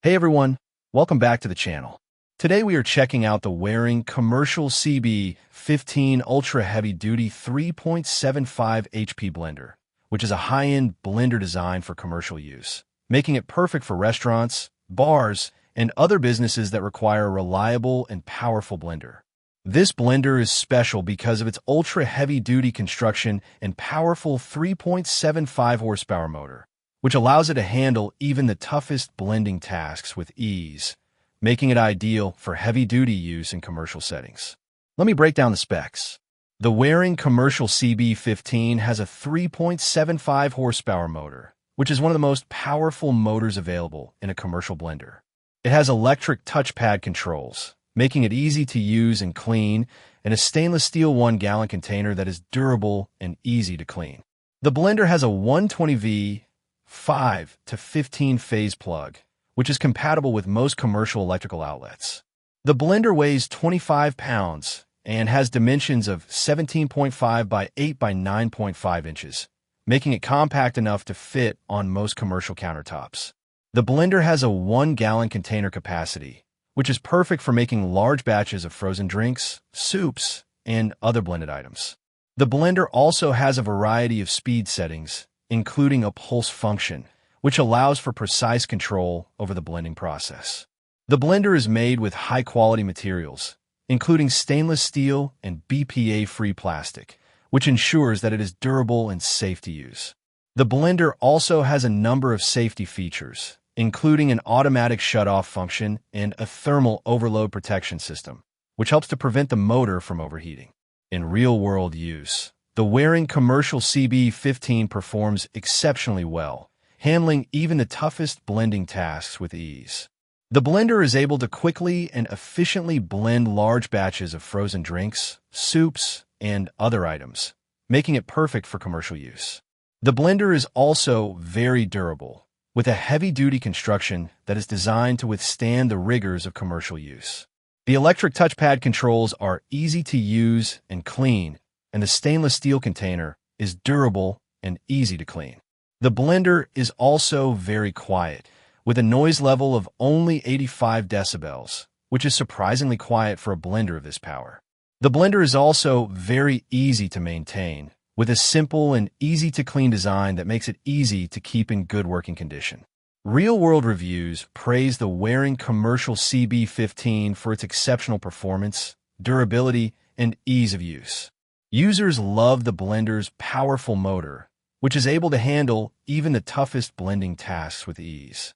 Hey everyone, welcome back to the channel. Today we are checking out the Waring commercial CB15 Ultra Heavy Duty 3.75 HP blender, which is a high-end blender designed for commercial use, making it perfect for restaurants, bars, and other businesses that require a reliable and powerful blender. This blender is special because of its ultra heavy-duty construction and powerful 3.75 horsepower motor, which allows it to handle even the toughest blending tasks with ease, making it ideal for heavy-duty use in commercial settings. Let me break down the specs. The Waring commercial CB15 has a 3.75 horsepower motor, which is one of the most powerful motors available in a commercial blender. It has electric touchpad controls, making it easy to use and clean, and a stainless steel 1-gallon container that is durable and easy to clean. The blender has a 120V 5 to 15 phase plug, which is compatible with most commercial electrical outlets. The blender weighs 25 pounds and has dimensions of 17.5 by 8 by 9.5 inches, making it compact enough to fit on most commercial countertops. The blender has a 1-gallon container capacity, which is perfect for making large batches of frozen drinks, soups, and other blended items. The blender also has a variety of speed settings, including a pulse function, which allows for precise control over the blending process. The blender is made with high-quality materials, including stainless steel and BPA-free plastic, which ensures that it is durable and safe to use. The blender also has a number of safety features, including an automatic shut-off function and a thermal overload protection system, which helps to prevent the motor from overheating. In real-world use, the Waring commercial CB15 performs exceptionally well, handling even the toughest blending tasks with ease. The blender is able to quickly and efficiently blend large batches of frozen drinks, soups, and other items, making it perfect for commercial use. The blender is also very durable, with a heavy-duty construction that is designed to withstand the rigors of commercial use. The electric touchpad controls are easy to use and clean, and the stainless steel container is durable and easy to clean. The blender is also very quiet, with a noise level of only 85 decibels, which is surprisingly quiet for a blender of this power. The blender is also very easy to maintain, with a simple and easy-to-clean design that makes it easy to keep in good working condition. Real-world reviews praise the Waring commercial CB15 for its exceptional performance, durability, and ease of use. Users love the blender's powerful motor, which is able to handle even the toughest blending tasks with ease.